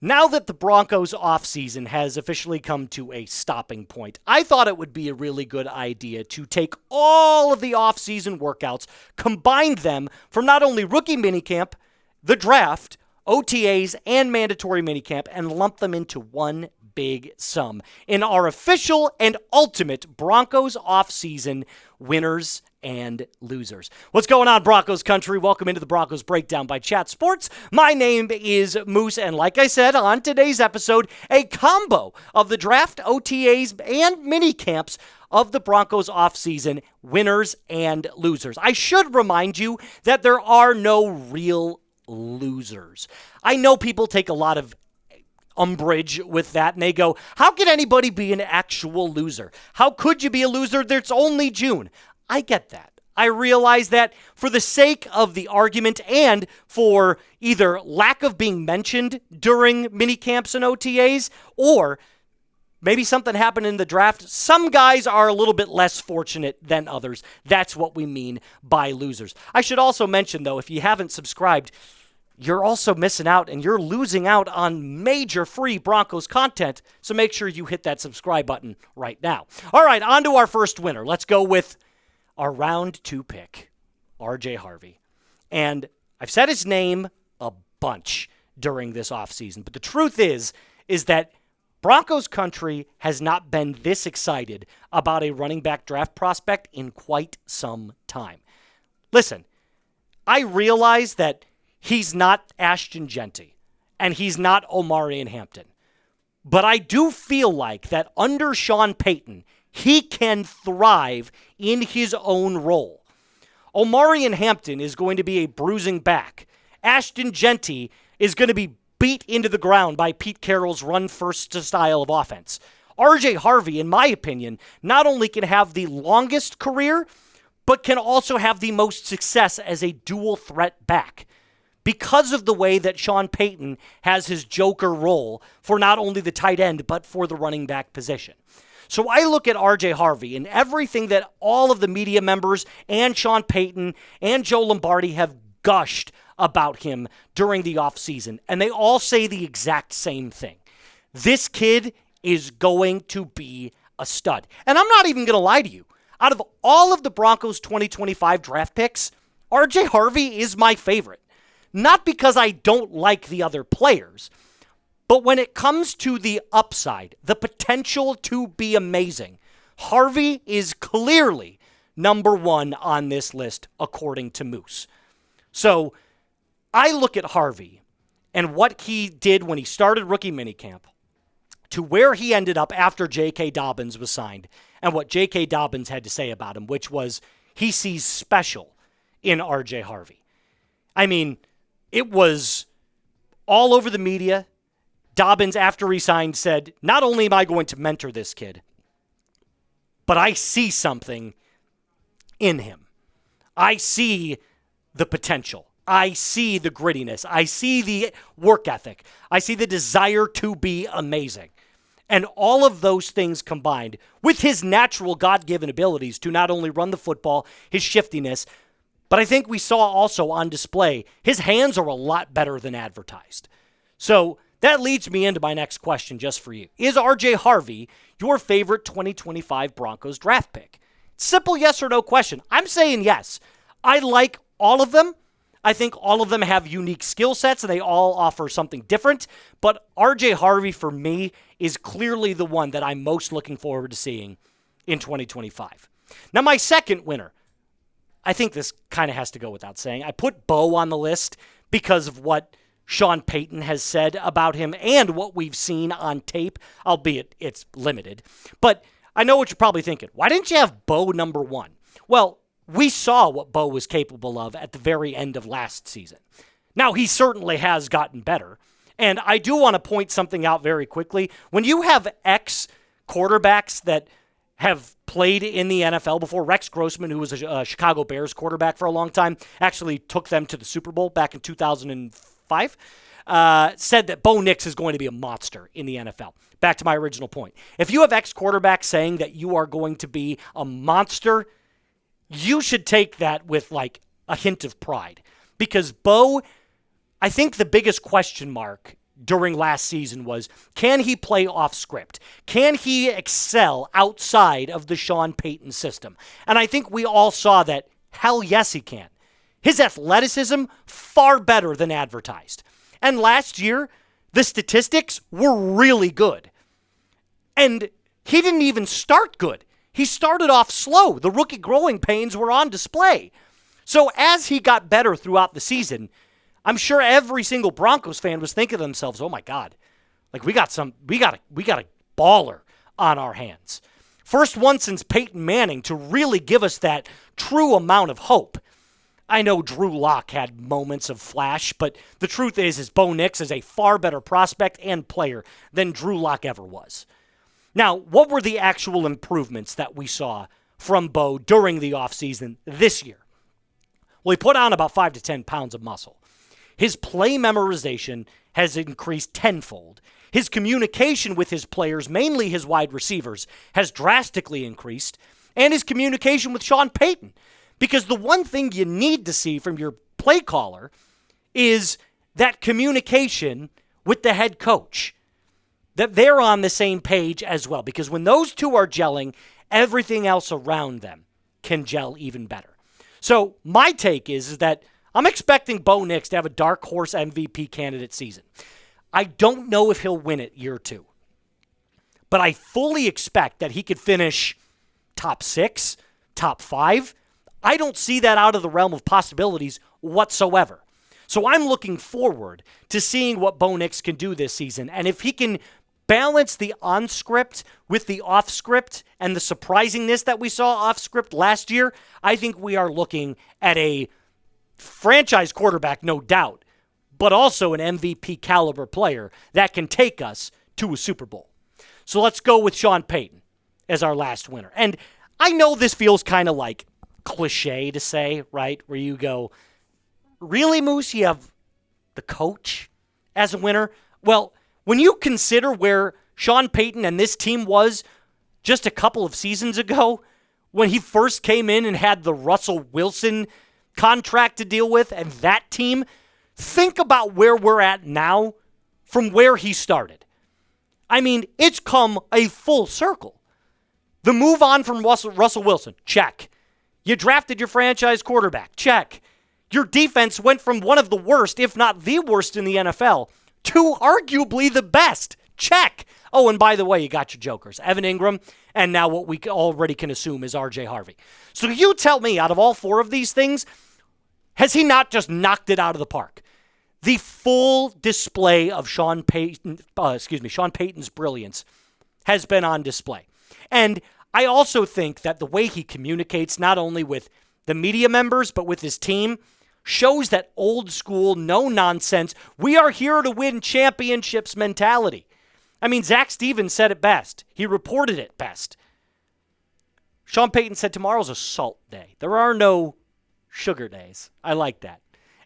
Now that the Broncos offseason has officially come to a stopping point, I thought it would be a really good idea to take all of the offseason workouts, combine them from not only rookie minicamp, the draft, OTAs, and mandatory minicamp, and lump them into one big sum in our official and ultimate Broncos offseason winners and losers. What's going on, Broncos Country? Welcome into the Broncos Breakdown by Chat Sports. My name is Moose, and like I said on today's episode, a combo of the draft, OTAs, and mini camps of the Broncos offseason winners and losers. I should remind you that there are no real losers. I know people take a lot of umbrage with that, and they go, how can anybody be an actual loser? How could you be a loser? There's only June. I get that. I realize that for the sake of the argument and for either lack of being mentioned during mini camps and OTAs, or maybe something happened in the draft, some guys are a little bit less fortunate than others. That's what we mean by losers. I should also mention, though, if you haven't subscribed, you're also missing out, and you're losing out on major free Broncos content, so make sure you hit that subscribe button right now. All right, on to our first winner. Let's go with our round 2 pick, RJ Harvey. And I've said his name a bunch during this offseason, but the truth is that Broncos Country has not been this excited about a running back draft prospect in quite some time. Listen, I realize that he's not Ashton Jeanty, and he's not Omarion Hampton. But I do feel like that under Sean Payton, he can thrive in his own role. Omarion Hampton is going to be a bruising back. Ashton Jeanty is going to be beat into the ground by Pete Carroll's run-first style of offense. RJ Harvey, in my opinion, not only can have the longest career, but can also have the most success as a dual-threat back, because of the way that Sean Payton has his joker role for not only the tight end, but for the running back position. So I look at RJ Harvey and everything that all of the media members and Sean Payton and Joe Lombardi have gushed about him during the offseason, and they all say the exact same thing. This kid is going to be a stud. And I'm not even going to lie to you. Out of all of the Broncos 2025 draft picks, RJ Harvey is my favorite. Not because I don't like the other players, but when it comes to the upside, the potential to be amazing, Harvey is clearly number 1 on this list, according to Moose. So I look at Harvey and what he did when he started rookie minicamp to where he ended up after J.K. Dobbins was signed, and what J.K. Dobbins had to say about him, which was he sees special in RJ Harvey. I mean, it was all over the media. Dobbins, after he signed, said, not only am I going to mentor this kid, but I see something in him. I see the potential. I see the grittiness. I see the work ethic. I see the desire to be amazing. And all of those things combined with his natural God-given abilities to not only run the football, his shiftiness, but I think we saw also on display, his hands are a lot better than advertised. So that leads me into my next question just for you. Is RJ Harvey your favorite 2025 Broncos draft pick? Simple yes or no question. I'm saying yes. I like all of them. I think all of them have unique skill sets and they all offer something different. But RJ Harvey, for me, is clearly the one that I'm most looking forward to seeing in 2025. Now, my second winner, I think this kind of has to go without saying. I put Bo on the list because of what Sean Payton has said about him and what we've seen on tape, albeit it's limited. But I know what you're probably thinking. Why didn't you have Bo number 1? Well, we saw what Bo was capable of at the very end of last season. Now, he certainly has gotten better. And I do want to point something out very quickly. When you have ex-quarterbacks that have played in the NFL before. Rex Grossman, who was a Chicago Bears quarterback for a long time, actually took them to the Super Bowl back in 2005, said that Bo Nix is going to be a monster in the NFL. Back to my original point. If you have ex-quarterbacks saying that you are going to be a monster, you should take that with like a hint of pride. Because Bo, I think the biggest question mark during last season was, can he play off script? Can he excel outside of the Sean Payton system? And I think we all saw that, hell yes he can. His athleticism, far better than advertised. And last year, the statistics were really good. And he didn't even start good. He started off slow. The rookie growing pains were on display. So as he got better throughout the season, I'm sure every single Broncos fan was thinking to themselves, oh my God, like we got a baller on our hands. First one since Peyton Manning to really give us that true amount of hope. I know Drew Locke had moments of flash, but the truth is Bo Nix is a far better prospect and player than Drew Locke ever was. Now, what were the actual improvements that we saw from Bo during the offseason this year? Well, he put on about 5 to 10 pounds of muscle. His play memorization has increased tenfold. His communication with his players, mainly his wide receivers, has drastically increased. And his communication with Sean Payton. Because the one thing you need to see from your play caller is that communication with the head coach. That they're on the same page as well. Because when those two are gelling, everything else around them can gel even better. So my take is that I'm expecting Bo Nix to have a dark horse MVP candidate season. I don't know if he'll win it year 2. But I fully expect that he could finish top 6, top 5. I don't see that out of the realm of possibilities whatsoever. So I'm looking forward to seeing what Bo Nix can do this season. And if he can balance the on-script with the off-script and the surprisingness that we saw off-script last year, I think we are looking at a franchise quarterback, no doubt, but also an MVP caliber player that can take us to a Super Bowl. So let's go with Sean Payton as our last winner. And I know this feels kind of like cliche to say, right? Where you go, really, Moose, you have the coach as a winner? Well, when you consider where Sean Payton and this team was just a couple of seasons ago, when he first came in and had the Russell Wilson contract to deal with and that team, think about where we're at now from where he started. I mean, it's come a full circle. The move on from Russell Wilson, check. You drafted your franchise quarterback, check. Your defense went from one of the worst, if not the worst in the NFL, to arguably the best, check. Oh, and by the way, you got your jokers, Evan Ingram, and now what we already can assume is RJ Harvey. So you tell me, out of all 4 of these things, has he not just knocked it out of the park? The full display of Sean Payton's brilliance has been on display. And I also think that the way he communicates, not only with the media members, but with his team, shows that old school, no nonsense, we are here to win championships mentality. I mean, Zach Stevens said it best. He reported it best. Sean Payton said tomorrow's a salt day. There are no sugar days. I like that.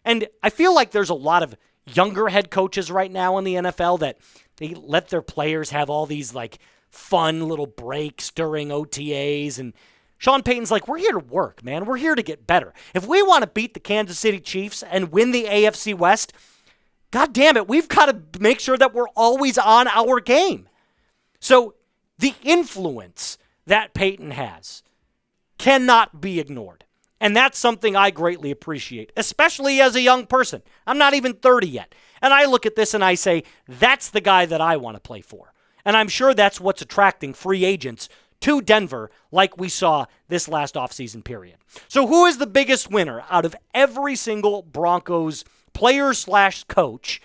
And I feel like there's a lot of younger head coaches right now in the NFL that they let their players have all these like fun little breaks during OTAs. And Sean Payton's like, we're here to work, man. We're here to get better. If we want to beat the Kansas City Chiefs and win the AFC West, God damn it, we've got to make sure that we're always on our game. So the influence that Payton has cannot be ignored. And that's something I greatly appreciate, especially as a young person. I'm not even 30 yet. And I look at this and I say, that's the guy that I want to play for. And I'm sure that's what's attracting free agents to Denver like we saw this last offseason period. So who is the biggest winner out of every single Broncos player/coach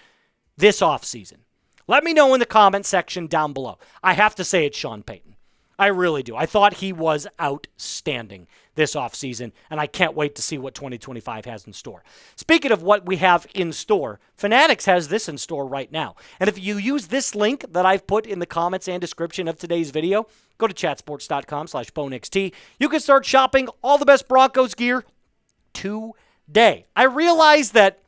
this offseason? Let me know in the comment section down below. I have to say it's Sean Payton. I really do. I thought he was outstanding this offseason, and I can't wait to see what 2025 has in store. Speaking of what we have in store, Fanatics has this in store right now. And if you use this link that I've put in the comments and description of today's video, go to chatsports.com/BoNixT. You can start shopping all the best Broncos gear today. I realize that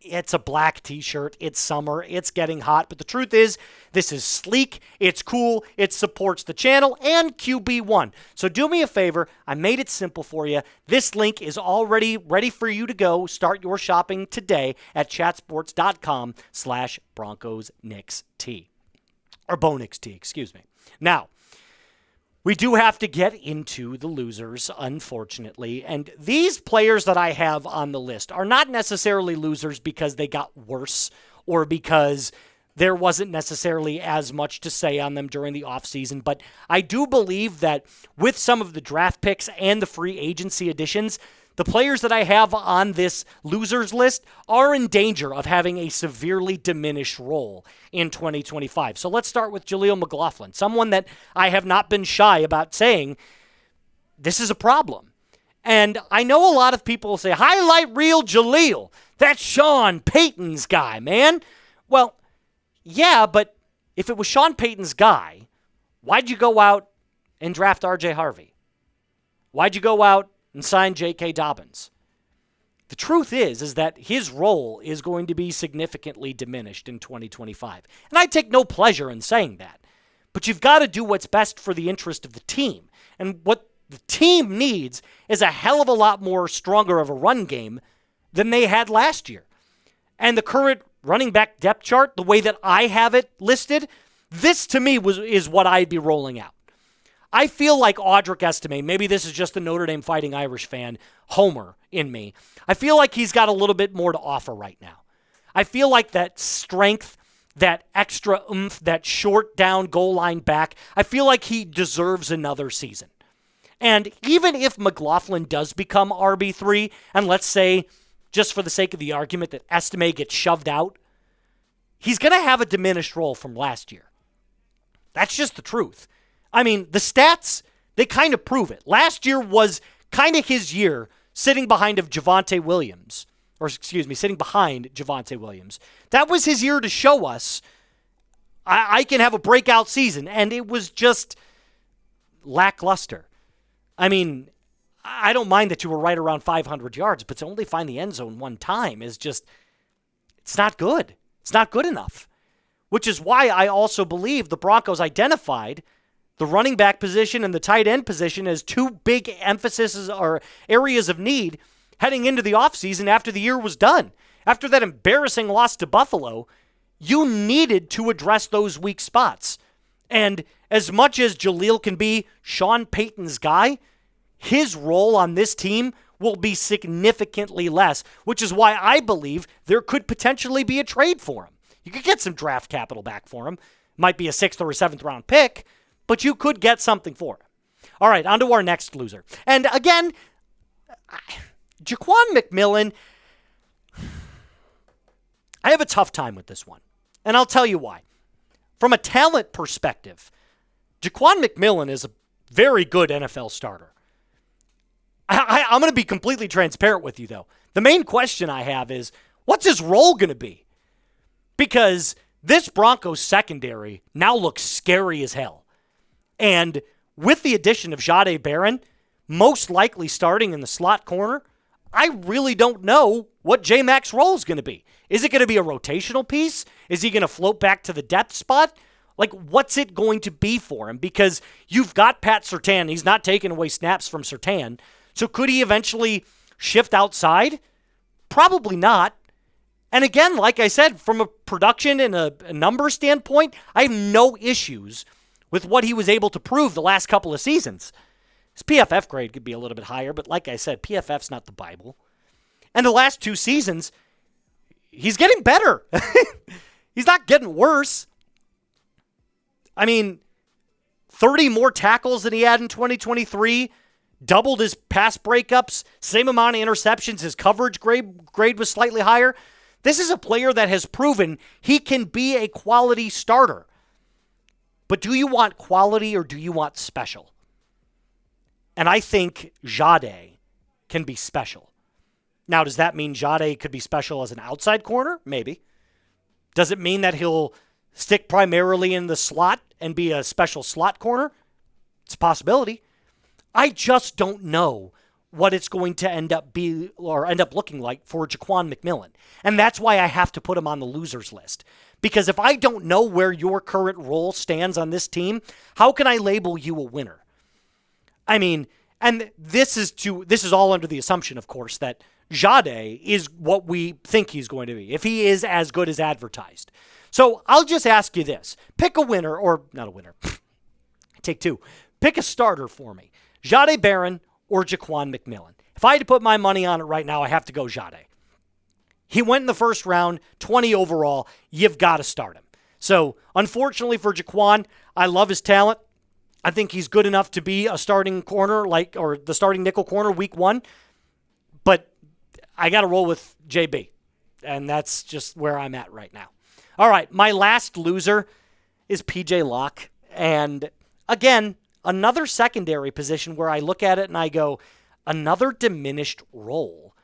It's a black T-shirt. It's summer. It's getting hot. But the truth is, this is sleek. It's cool. It supports the channel and QB1. So do me a favor. I made it simple for you. This link is already ready for you to go. Start your shopping today at chatsports.com/BroncosNixT. Or Bo Nix T, excuse me. Now, we do have to get into the losers, unfortunately. And these players that I have on the list are not necessarily losers because they got worse or because there wasn't necessarily as much to say on them during the offseason. But I do believe that with some of the draft picks and the free agency additions, the players that I have on this losers list are in danger of having a severely diminished role in 2025. So let's start with Jaleel McLaughlin, someone that I have not been shy about saying this is a problem. And I know a lot of people will say, highlight reel Jaleel. That's Sean Payton's guy, man. Well, yeah, but if it was Sean Payton's guy, why'd you go out and draft RJ Harvey? Why'd you go out and sign J.K. Dobbins? The truth is that his role is going to be significantly diminished in 2025. And I take no pleasure in saying that. But you've got to do what's best for the interest of the team. And what the team needs is a hell of a lot more stronger of a run game than they had last year. And the current running back depth chart, the way that I have it listed, this to me is what I'd be rolling out. I feel like Audric Estime, maybe this is just the Notre Dame Fighting Irish fan, Homer in me. I feel like he's got a little bit more to offer right now. I feel like that strength, that extra oomph, that short down goal line back, I feel like he deserves another season. And even if McLaughlin does become RB3, and let's say, just for the sake of the argument, that Estime gets shoved out, he's going to have a diminished role from last year. That's just the truth. I mean, the stats, they kind of prove it. Last year was kind of his year sitting behind Javonte Williams. Sitting behind Javonte Williams. That was his year to show us I can have a breakout season, and it was just lackluster. I mean, I don't mind that you were right around 500 yards, but to only find the end zone one time is just, it's not good. It's not good enough. Which is why I also believe the Broncos identified the running back position and the tight end position as two big emphases or areas of need heading into the offseason after the year was done. After that embarrassing loss to Buffalo, you needed to address those weak spots. And as much as Jaleel can be Sean Payton's guy, his role on this team will be significantly less, which is why I believe there could potentially be a trade for him. You could get some draft capital back for him. Might be a 6th or a 7th round pick, but you could get something for it. All right, on to our next loser. And again, Ja'Quan McMillian, I have a tough time with this one. And I'll tell you why. From a talent perspective, Ja'Quan McMillian is a very good NFL starter. I'm going to be completely transparent with you, though. The main question I have is, what's his role going to be? Because this Broncos secondary now looks scary as hell. And with the addition of Jahdae Barron, most likely starting in the slot corner, I really don't know what J-Mac's role is going to be. Is it going to be a rotational piece? Is he going to float back to the depth spot? Like, what's it going to be for him? Because you've got Pat Surtain. He's not taking away snaps from Surtain. So could he eventually shift outside? Probably not. And again, like I said, from a production and a number standpoint, I have no issues with what he was able to prove the last couple of seasons. His PFF grade could be a little bit higher, but like I said, PFF's not the Bible. And the last 2 seasons, he's getting better. He's not getting worse. I mean, 30 more tackles than he had in 2023, doubled his pass breakups, same amount of interceptions. His coverage grade was slightly higher. This is a player that has proven he can be a quality starter. But do you want quality or do you want special? And I think Jahdae can be special. Now, does that mean Jahdae could be special as an outside corner? Maybe. Does it mean that he'll stick primarily in the slot and be a special slot corner? It's a possibility. I just don't know what it's going to end up looking like for Ja'Quan McMillian. And that's why I have to put him on the losers list. Because if I don't know where your current role stands on this team, how can I label you a winner? I mean, and this is all under the assumption, of course, that Jahdae is what we think he's going to be, if he is as good as advertised. So I'll just ask you this. Pick a winner, or not a winner. Take two. Pick a starter for me. Jahdae Barron or Ja'Quan McMillian. If I had to put my money on it right now, I have to go Jahdae. He went in the first round, 20 overall. You've got to start him. So, unfortunately for Ja'Quan, I love his talent. I think he's good enough to be a starting corner, or the starting nickel corner week 1. But I got to roll with JB. And that's just where I'm at right now. All right, my last loser is PJ Locke. And again, another secondary position where I look at it and I go, another diminished role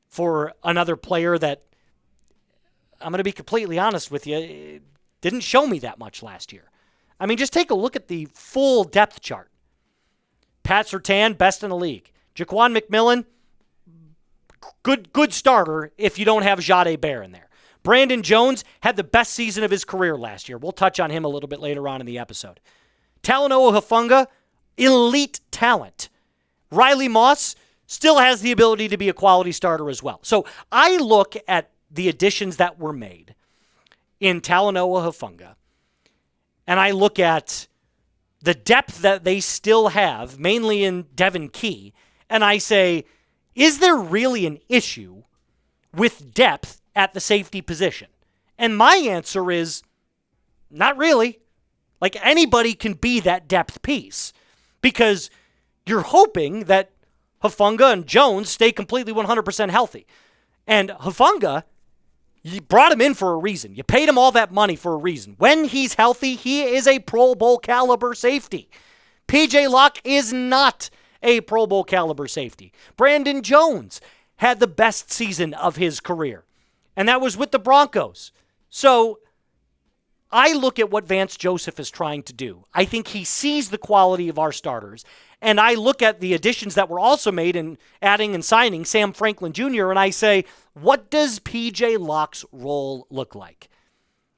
for another player that, I'm going to be completely honest with you, didn't show me that much last year. I mean, just take a look at the full depth chart. Pat Surtain, best in the league. Ja'Quan McMillian, good starter if you don't have Jahdae Barron there. Brandon Jones had the best season of his career last year. We'll touch on him a little bit later on in the episode. Talanoa Hufanga, elite talent. Riley Moss still has the ability to be a quality starter as well. So I look at the additions that were made in Talanoa Hufanga, and I look at the depth that they still have, mainly in Devin Key, and I say, is there really an issue with depth at the safety position? And my answer is, not really. Like, anybody can be that depth piece because you're hoping that Hufanga and Jones stay completely 100% healthy. And Hufanga, you brought him in for a reason. You paid him all that money for a reason. When he's healthy, he is a Pro Bowl caliber safety. PJ Locke is not a Pro Bowl caliber safety. Brandon Jones had the best season of his career, and that was with the Broncos. So I look at what Vance Joseph is trying to do. I think he sees the quality of our starters, and I look at the additions that were also made in adding and signing Sam Franklin Jr., and I say, what does PJ Locke's role look like?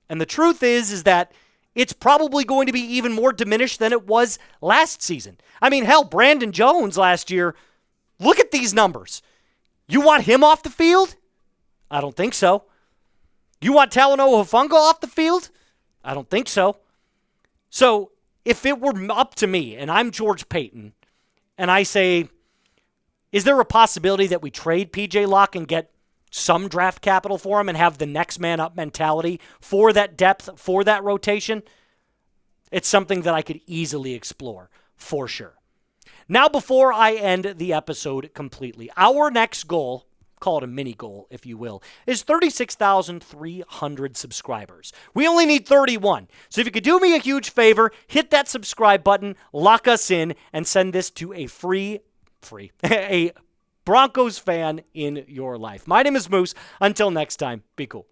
And the truth is that it's probably going to be even more diminished than it was last season. I mean, hell, Brandon Jones last year, look at these numbers. You want him off the field? I don't think so. You want Talanoa Hufanga off the field? I don't think so. So if it were up to me and I'm George Payton and I say, is there a possibility that we trade PJ Locke and get some draft capital for him and have the next man up mentality for that depth, for that rotation? It's something that I could easily explore for sure. Now, before I end the episode completely, our next goal, call it a mini goal, if you will, is 36,300 subscribers. We only need 31. So if you could do me a huge favor, hit that subscribe button, lock us in, and send this to a a Broncos fan in your life. My name is Moose. Until next time, be cool.